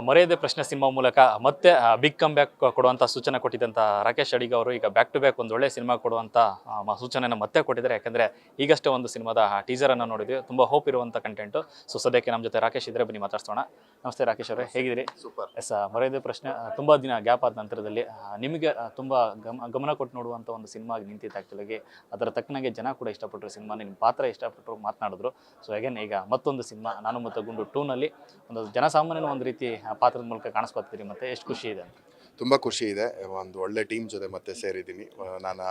ಮರೆಯದೆ ಪ್ರಶ್ನೆ ಸಿನಿಮಾ ಮೂಲಕ ಮತ್ತೆ ಬಿಗ್ ಕಮ್ ಬ್ಯಾಕ್ ಕೊಡುವಂಥ ಸೂಚನೆ ಕೊಟ್ಟಿದ್ದಂಥ ರಾಕೇಶ್ ಅಡಿಗ ಅವರು ಈಗ ಬ್ಯಾಕ್ ಟು ಬ್ಯಾಕ್ ಒಂದು ಒಳ್ಳೆ ಸಿನಿಮಾ ಕೊಡುವಂಥ ಸೂಚನೆಯನ್ನು ಮತ್ತೆ ಕೊಟ್ಟಿದ್ದಾರೆ. ಯಾಕಂದರೆ ಈಗಷ್ಟೇ ಒಂದು ಸಿನಿಮಾದ ಟೀಸರನ್ನು ನೋಡಿದ್ವಿ. ತುಂಬ ಹೋಪ್ ಇರುವಂಥ ಕಂಟೆಂಟು. ಸದ್ಯಕ್ಕೆ ನಮ್ಮ ಜೊತೆ ರಾಕೇಶ್ ಇದ್ದರೆ ಬನ್ನಿ ಮಾತಾಡ್ಸೋಣ. ನಮಸ್ತೆ ರಾಕೇಶ್ ಅವರೇ, ಹೇಗಿದ್ದೀರಿ? ಸೂಪರ್. ಮರೆಯದೆ ಪ್ರಶ್ನೆ ತುಂಬ ದಿನ ಗ್ಯಾಪ್ ಆದ ನಂತರದಲ್ಲಿ ನಿಮಗೆ ತುಂಬ ಗಮನ ಕೊಟ್ಟು ನೋಡುವಂಥ ಒಂದು ಸಿನಿಮಾ ನಿಂತಿತ್ತು. ಆ್ಯಕ್ಚುಲಾಗಿ ಅದರ ತಕ್ಕನಾಗೆ ಜನ ಕೂಡ ಇಷ್ಟಪಟ್ಟರು ಸಿನಿಮಾನ, ನಿಮ್ಮ ಪಾತ್ರ ಇಷ್ಟಪಟ್ಟರು, ಮಾತನಾಡಿದ್ರು. ಸೊ ಅಗೇನ್ ಈಗ ಮತ್ತೊಂದು ಸಿನಿಮಾ ನಾನು ಮತ್ತು ಗುಂಡು 2ನಲ್ಲಿ ಒಂದು ಜನಸಾಮಾನ್ಯನ ಒಂದು ರೀತಿ ಪಾತ್ರದ ಮೂಲಕ ಕಾಣಿಸ್ಕೊತೀರಿ. ಮತ್ತೆ ಎಷ್ಟು ಖುಷಿ ಇದೆ ಅಂತ? ತುಂಬ ಖುಷಿ ಇದೆ. ಒಂದು ಒಳ್ಳೆ ಟೀಮ್ ಜೊತೆ ಮತ್ತೆ ಸೇರಿದ್ದೀನಿ. ನಾನು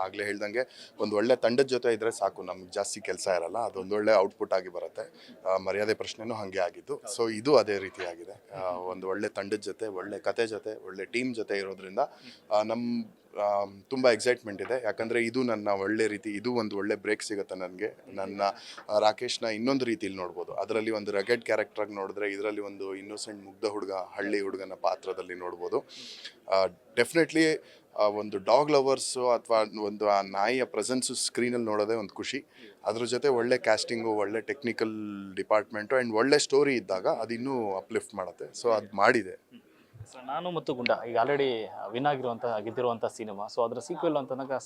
ಆಗಲೇ ಹೇಳ್ದಂಗೆ ಒಂದು ಒಳ್ಳೆ ತಂಡದ ಜೊತೆ ಇದ್ದರೆ ಸಾಕು, ನಮ್ಗೆ ಜಾಸ್ತಿ ಕೆಲಸ ಇರಲ್ಲ, ಅದೊಂದು ಒಳ್ಳೆ ಔಟ್ಪುಟ್ ಆಗಿ ಬರುತ್ತೆ. ಮರ್ಯಾದೆ ಪ್ರಶ್ನೆನೂ ಹಾಗೆ ಆಗಿದ್ದು. ಸೊ ಇದು ಅದೇ ರೀತಿ ಆಗಿದೆ. ಒಂದು ಒಳ್ಳೆ ತಂಡದ ಜೊತೆ, ಒಳ್ಳೆ ಕತೆ ಜೊತೆ, ಒಳ್ಳೆ ಟೀಮ್ ಜೊತೆ ಇರೋದ್ರಿಂದ ನಮ್ಮ ತುಂಬ ಎಕ್ಸೈಟ್ಮೆಂಟ್ ಇದೆ. ಯಾಕಂದರೆ ಇದು ನನ್ನ ಒಳ್ಳೆ ರೀತಿ, ಇದು ಒಂದು ಒಳ್ಳೆ ಬ್ರೇಕ್ ಸಿಗುತ್ತೆ ನನಗೆ. ನನ್ನ ರಾಕೇಶ್ನ ಇನ್ನೊಂದು ರೀತಿಯಲ್ಲಿ ನೋಡ್ಬೋದು. ಅದರಲ್ಲಿ ಒಂದು ರಗೆಡ್ ಕ್ಯಾರೆಕ್ಟ್ರಾಗಿ ನೋಡಿದ್ರೆ, ಇದರಲ್ಲಿ ಒಂದು ಇನ್ನೋಸೆಂಟ್ ಮುಗ್ಧ ಹುಡುಗ, ಹಳ್ಳಿ ಹುಡುಗನ ಪಾತ್ರದಲ್ಲಿ ನೋಡ್ಬೋದು. ಡೆಫಿನೆಟ್ಲಿ ಒಂದು ಡಾಗ್ ಲವರ್ಸು ಅಥವಾ ಒಂದು ಆ ನಾಯಿಯ ಪ್ರೆಸೆನ್ಸು ಸ್ಕ್ರೀನಲ್ಲಿ ನೋಡೋದೇ ಒಂದು ಖುಷಿ. ಅದ್ರ ಜೊತೆ ಒಳ್ಳೆ ಕ್ಯಾಸ್ಟಿಂಗು, ಒಳ್ಳೆ ಟೆಕ್ನಿಕಲ್ ಡಿಪಾರ್ಟ್ಮೆಂಟು ಆ್ಯಂಡ್ ಒಳ್ಳೆ ಸ್ಟೋರಿ ಇದ್ದಾಗ ಅದು ಇನ್ನೂ ಅಪ್ಲಿಫ್ಟ್ ಮಾಡುತ್ತೆ. ಸೊ ಅದು ಮಾಡಿದೆ. ನಾನು ಮತ್ತು ಗುಂಡ ಈಗ ಆಲ್ರೆಡಿ ವಿನ್ ಗೆದ್ದಿರುವಂಥ ಸಿನಿಮಾ. ಸೊ ಅದರ ಸೀಕ್ವೆಲ್ ಅಂತಂದಾಗ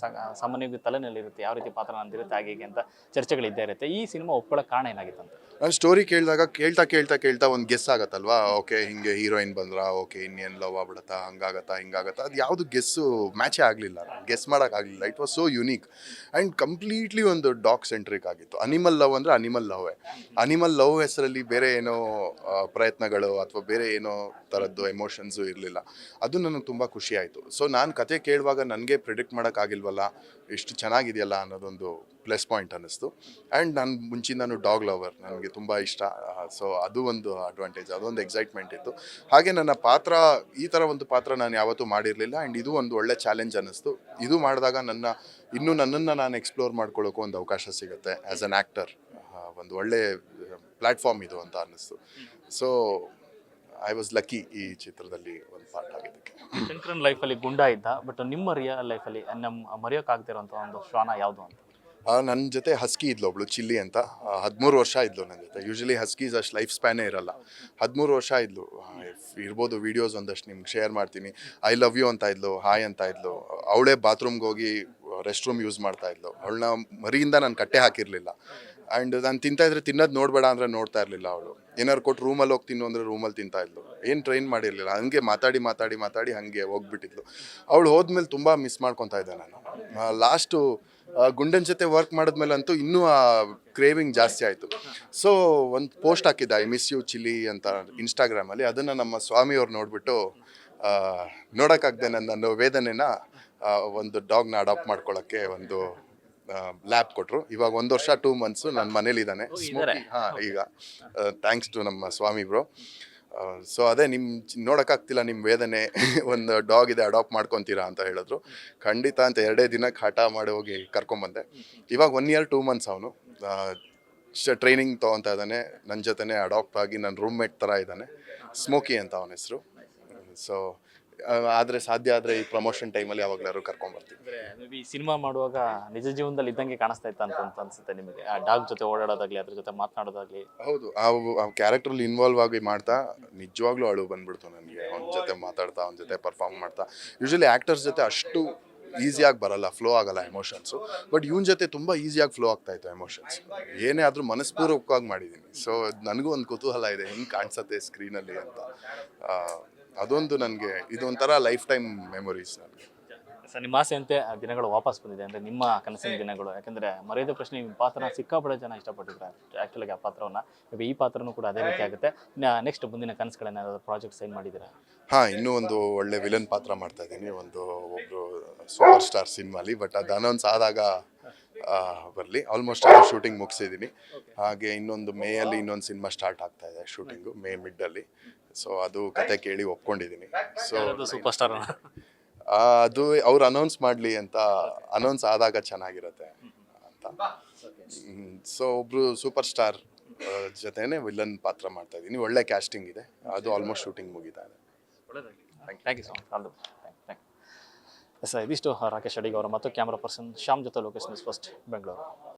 ಸಾಮಾನ್ಯವಾಗಿ ತಲೆನಲ್ಲಿರುತ್ತೆ, ಯಾವ ರೀತಿ ಪಾತ್ರ ನಂದಿರುತ್ತೆ ಹಾಗೆ ಅಂತ ಚರ್ಚೆಗಳಿದ್ದೇ ಇರುತ್ತೆ. ಈ ಸಿನಿಮಾ ಒಪ್ಕೊಳ್ಳೋಕೆ ಕಾರಣ ಏನಾಗಿತ್ತು ಅಂತ? ನಾನು ಸ್ಟೋರಿ ಕೇಳಿದಾಗ ಕೇಳ್ತಾ ಒಂದು ಗೆಸ್ ಆಗತ್ತಲ್ವಾ. ಓಕೆ, ಹಿಂಗೆ ಹೀರೋಯಿನ್ ಬಂದ್ರ, ಓಕೆ ಇನ್ನೇನು ಲವ್ ಆಗ್ಬಿಡತ್ತಾ, ಹಂಗಾಗತ್ತಾ ಹಿಂಗಾಗತ್ತಾ, ಅದು ಯಾವುದು ಗೆಸ್ಸು ಮ್ಯಾಚೇ ಆಗಲಿಲ್ಲ, ಗೆಸ್ ಮಾಡೋಕ್ಕಾಗಲಿಲ್ಲ. It was so unique and completely ಒಂದು ಡಾಗ್ ಸೆಂಟ್ರಿಕ್ ಆಗಿತ್ತು. ಅನಿಮಲ್ ಲವ್ ಅಂದರೆ ಅನಿಮಲ್ ಲವ್ವೇ. ಅನಿಮಲ್ ಲವ್ ಹೆಸರಲ್ಲಿ ಬೇರೆ ಏನೋ ಪ್ರಯತ್ನಗಳು ಅಥವಾ ಬೇರೆ ಏನೋ ಥರದ್ದು ಎಮೋಷನ್ಸು ಇರಲಿಲ್ಲ. ಅದು ನನಗೆ ತುಂಬ ಖುಷಿ ಆಯಿತು. ಸೊ ನಾನು ಕತೆ ಕೇಳುವಾಗ ನನಗೆ ಪ್ರಿಡಿಕ್ಟ್ ಮಾಡೋಕ್ಕಾಗಿಲ್ವಲ್ಲ, ಎಷ್ಟು ಚೆನ್ನಾಗಿದೆಯಲ್ಲ ಅನ್ನೋದೊಂದು ಪ್ಲಸ್ ಪಾಯಿಂಟ್ ಅನ್ನಿಸ್ತು. ಆ್ಯಂಡ್ ನಾನು ಮುಂಚಿಂದನೂ ಡಾಗ್ ಲವರ್, ನನಗೆ ತುಂಬ ಇಷ್ಟ. ಸೊ ಅದು ಒಂದು ಅಡ್ವಾಂಟೇಜ್, ಅದೊಂದು ಎಕ್ಸೈಟ್ಮೆಂಟ್ ಇತ್ತು. ಹಾಗೆ ನನ್ನ ಪಾತ್ರ, ಈ ಥರ ಒಂದು ಪಾತ್ರ ನಾನು ಯಾವತ್ತೂ ಮಾಡಿರಲಿಲ್ಲ. ಆ್ಯಂಡ್ ಇದು ಒಂದು ಒಳ್ಳೆ ಚಾಲೆಂಜ್ ಅನ್ನಿಸ್ತು. ಇದು ಮಾಡಿದಾಗ ನನ್ನನ್ನು ನಾನು ಎಕ್ಸ್ಪ್ಲೋರ್ ಮಾಡ್ಕೊಳ್ಳೋಕ್ಕೂ ಒಂದು ಅವಕಾಶ ಸಿಗುತ್ತೆ ಆ್ಯಸ್ ಅನ್ ಆ್ಯಕ್ಟರ್. ಒಂದು ಒಳ್ಳೆ ಪ್ಲ್ಯಾಟ್ಫಾರ್ಮ್ ಇದು ಅಂತ ಅನ್ನಿಸ್ತು. ಸೊ ಐ ವಾಸ್ ಲಕ್ಕಿ ಈ ಚಿತ್ರದಲ್ಲಿ ಒಂದು ಪಾರ್ಟ್ ಆಗಿದ್ದಕ್ಕೆ. ಶಂಕರನ್ ಲೈಫಲ್ಲಿ ಗುಂಡ ಇದ್ದ, ಬಟ್ ನಿಮ್ಮ ರಿಯಲ್ ಲೈಫಲ್ಲಿ ನಮ್ಮ ಮರೆಯೋಕ್ಕಾಗದಿರೋಂಥ ಒಂದು ಶ್ವಾನ ಯಾವುದು ಅಂತ? ನನ್ನ ಜೊತೆ ಹಸ್ಕಿ ಇದ್ಲು ಒಬ್ಳು, ಚಿಲ್ಲಿ ಅಂತ. 13 ವರ್ಷ ಇದ್ಲು ನನ್ನ ಜೊತೆ. ಯೂಶಲಿ ಹಸ್ಕೀಸ್ ಅಷ್ಟು ಲೈಫ್ ಸ್ಪ್ಯಾನೇ ಇರಲ್ಲ. 13 ವರ್ಷ ಇದ್ಲು. ಇರ್ಬೋದು, ವೀಡಿಯೋಸ್ ಒಂದಷ್ಟು ನಿಮ್ಗೆ ಶೇರ್ ಮಾಡ್ತೀನಿ. ಐ ಲವ್ ಯು ಅಂತ ಇದ್ಲು, ಹಾಯ್ ಅಂತ ಇದ್ಲು. ಅವಳೇ ಬಾತ್ರೂಮ್ಗೆ ಹೋಗಿ ರೆಸ್ಟ್ ರೂಮ್ ಯೂಸ್ ಮಾಡ್ತಾ ಇದ್ಲು. ಅವಳನ್ನ ಮರಿಯಿಂದ ನಾನು ಕಟ್ಟೆ ಹಾಕಿರಲಿಲ್ಲ. ಆ್ಯಂಡ್ ನಾನು ತಿಂತಾಯಿದ್ರೆ ತಿನ್ನೋದು ನೋಡಬೇಡ ಅಂದರೆ ನೋಡ್ತಾ ಇರಲಿಲ್ಲ ಅವಳು. ಏನಾರು ಕೊಟ್ಟು ರೂಮಲ್ಲಿ ಹೋಗಿ ತಿನ್ನು ಅಂದರೆ ರೂಮಲ್ಲಿ ತಿಂತಾ ಇದ್ಲು. ಏನು ಟ್ರೈನ್ ಮಾಡಿರಲಿಲ್ಲ, ಹಂಗೆ ಮಾತಾಡಿ ಹಾಗೆ ಹೋಗ್ಬಿಟ್ಟಿದ್ಲು. ಅವಳು ಹೋದ್ಮೇಲೆ ತುಂಬ ಮಿಸ್ ಮಾಡ್ಕೊತಾ ಇದ್ದೆ ನಾನು. ಲಾಸ್ಟು ಗುಂಡನ್ ಜೊತೆ ವರ್ಕ್ ಮಾಡಿದ್ಮೇಲೆ ಅಂತೂ ಇನ್ನೂ ಆ ಕ್ರೇವಿಂಗ್ ಜಾಸ್ತಿ ಆಯಿತು. ಸೊ ಒಂದು ಪೋಸ್ಟ್ ಹಾಕಿದ್ದೆ, ಐ ಮಿಸ್ ಯು ಚಿಲ್ಲಿ ಅಂತ ಇನ್ಸ್ಟಾಗ್ರಾಮಲ್ಲಿ. ಅದನ್ನು ನಮ್ಮ ಸ್ವಾಮಿಯವ್ರು ನೋಡಿಬಿಟ್ಟು ನೋಡೋಕ್ಕಾಗದೆ ನನ್ನ ವೇದನೆನ ಒಂದು ಡಾಗ್ನ ಅಡಾಪ್ಟ್ ಮಾಡ್ಕೊಳ್ಳೋಕ್ಕೆ ಒಂದು ಲ್ಯಾಬ್ ಕೊಟ್ಟರು. ಇವಾಗ 1 ವರ್ಷ 2 ಮಂತ್ಸು ನನ್ನ ಮನೇಲಿದ್ದಾನೆ. ಈಗ ಥ್ಯಾಂಕ್ಸ್ ಟು ನಮ್ಮ ಸ್ವಾಮಿ ಬ್ರೋ. ಸೊ ಅದೇ ನೋಡೋಕ್ಕಾಗ್ತಿಲ್ಲ ನಿಮ್ಮ ವೇದನೆ, ಒಂದು ಡಾಗ್ ಇದೆ ಅಡಾಪ್ಟ್ ಮಾಡ್ಕೊತೀರಾ ಅಂತ ಹೇಳಿದ್ರು. ಖಂಡಿತ ಅಂತ 2 ದಿನಕ್ಕೆ ಹಠ ಮಾಡಿ ಹೋಗಿ ಕರ್ಕೊಂಬಂದೆ. ಇವಾಗ 1 year 2 months ಅವನು ಟ್ರೈನಿಂಗ್ ತೊಗೊತಾ ಇದ್ದಾನೆ. ನನ್ನ ಜೊತೆನೇ ಅಡಾಪ್ಟ್ ಆಗಿ ನನ್ನ ರೂಮ್ಮೇಟ್ ಥರ ಇದ್ದಾನೆ. ಸ್ಮೋಕಿ ಅಂತ ಅವನ ಹೆಸರು. ಸೊ ಆದರೆ ಸಾಧ್ಯ ಆದರೆ ಈ ಪ್ರಮೋಷನ್ ಟೈಮಲ್ಲಿ ಯಾವಾಗಲಾದ್ರು ಕರ್ಕೊಂಬರ್ತೀವಿ. ಮೇ ಬಿ ಸಿನಿಮಾ ಮಾಡುವಾಗ ನಿಜ ಜೀವನದಲ್ಲಿ ಇದ್ದಂಗೆ ಕಾಣಿಸ್ತಾ ಇತ್ತು ಅಂತ ಅನ್ಸುತ್ತೆ ನಿಮಗೆ? ಆ ಡಾಗ್ ಜೊತೆ ಓಡಾಡೋದಾಗಲಿ, ಅದ್ರ ಜೊತೆ ಮಾತನಾಡೋದಾಗಲಿ. ಹೌದು, ಆ ಕ್ಯಾರೆಕ್ಟ್ರಲ್ಲಿ ಇನ್ವಾಲ್ವ್ ಆಗಿ ಮಾಡ್ತಾ ನಿಜವಾಗ್ಲೂ ಅಳು ಬಂದ್ಬಿಡ್ತು ನನಗೆ. ಅವನ ಜೊತೆ ಮಾತಾಡ್ತಾ, ಅವನ ಜೊತೆ ಪರ್ಫಾರ್ಮ್ ಮಾಡ್ತಾ. ಯೂಶಲಿ ಆ್ಯಕ್ಟರ್ಸ್ ಜೊತೆ ಅಷ್ಟು ಈಸಿಯಾಗಿ ಬರಲ್ಲ, ಫ್ಲೋ ಆಗಲ್ಲ ಎಮೋಷನ್ಸು. ಬಟ್ ಇವನ ಜೊತೆ ತುಂಬ ಈಸಿಯಾಗಿ ಫ್ಲೋ ಆಗ್ತಾಯಿತ್ತು ಎಮೋಷನ್ಸ್. ಏನೇ ಆದರೂ ಮನಸ್ಪೂರ್ವಕವಾಗಿ ಮಾಡಿದ್ದೀನಿ. ಸೊ ನನಗೂ ಒಂದು ಕುತೂಹಲ ಇದೆ, ಹೆಂಗೆ ಕಾಣಿಸುತ್ತೆ ಸ್ಕ್ರೀನಲ್ಲಿ ಅಂತ. ಅದೊಂದು ನನಗೆ ಇದೊಂಥರ ಲೈಫ್ ಟೈಮ್ ಮೆಮೊರೀಸ್ ನನಗೆ. ಸರ್, ನಿಮ್ಮ ಆಸೆಯಂತೆ ಆ ದಿನಗಳು ವಾಪಸ್ ಬಂದಿದೆ ಅಂದರೆ ನಿಮ್ಮ ಕನಸಿನ ದಿನಗಳು. ಯಾಕಂದರೆ ಮರೆಯದ ಪ್ರಶ್ನೆ ನಿಮ್ಮ ಪಾತ್ರನ ಸಿಕ್ಕಾಪಟ್ಟೆ ಜನ ಇಷ್ಟಪಟ್ಟಿದ್ದಾರೆ ಆ್ಯಕ್ಚುಲಾಗಿ ಆ ಪಾತ್ರವನ್ನು. ಈ ಪಾತ್ರನೂ ಕೂಡ ಅದೇ ರೀತಿ ಆಗುತ್ತೆ. ನೆಕ್ಸ್ಟ್ ಮುಂದಿನ ಕನಸುಗಳೇನಾದ್ರು ಪ್ರಾಜೆಕ್ಟ್ ಸೈನ್ ಮಾಡಿದ್ದೀರಾ? ಇನ್ನೂ ಒಂದು ಒಳ್ಳೆ ವಿಲನ್ ಪಾತ್ರ ಮಾಡ್ತಾ ಇದ್ದೀನಿ ಒಬ್ಬರು ಸೂಪರ್ ಸ್ಟಾರ್ ಸಿನಿಮಾಲಿ. ಬಟ್ ಅದು ಅನೌನ್ಸ್ ಆದಾಗ ಬರಲಿ. ಆಲ್ಮೋಸ್ಟ್ ಎಲ್ಲ ಶೂಟಿಂಗ್ ಮುಗಿಸಿದ್ದೀನಿ. ಹಾಗೆ ಇನ್ನೊಂದು ಮೇಯಲ್ಲಿ ಇನ್ನೊಂದು ಸಿನಿಮಾ ಸ್ಟಾರ್ಟ್ ಆಗ್ತಾ ಇದೆ ಶೂಟಿಂಗು, ಮೇ ಮಿಡ್ಡಲ್ಲಿ. ಸೊ ಅದು ಕತೆ ಕೇಳಿ ಒಪ್ಕೊಂಡಿದ್ದೀನಿ. ಸೊ ಸೂಪರ್ ಸ್ಟಾರ್ ಅದು ಅವ್ರು ಅನೌನ್ಸ್ ಮಾಡಲಿ ಅಂತ, ಅನೌನ್ಸ್ ಆದಾಗ ಚೆನ್ನಾಗಿರುತ್ತೆ ಅಂತ. ಸೊ ಒಬ್ಬರು ಸೂಪರ್ ಸ್ಟಾರ್ ಜೊತೆನೇ ವಿಲನ್ ಪಾತ್ರ ಮಾಡ್ತಾ ಇದ್ದೀನಿ. ಒಳ್ಳೆ ಕ್ಯಾಸ್ಟಿಂಗ್ ಇದೆ. ಅದು ಆಲ್ಮೋಸ್ಟ್ ಶೂಟಿಂಗ್ ಮುಗಿತಾ ಇದೆ. Thank you so much. ಇದಿಷ್ಟು ರಾಕೇಶ್ ಅಡಿಗ ಅವರ ಮತ್ತು ಕ್ಯಾಮ್ರಾ ಪರ್ಸನ್ ಶ್ಯಾಮ್ ಜೊತೆ ಲೋಕೇಶ್ ನ್ಯೂಸ್ ಫಸ್ಟ್ ಬೆಂಗಳೂರು.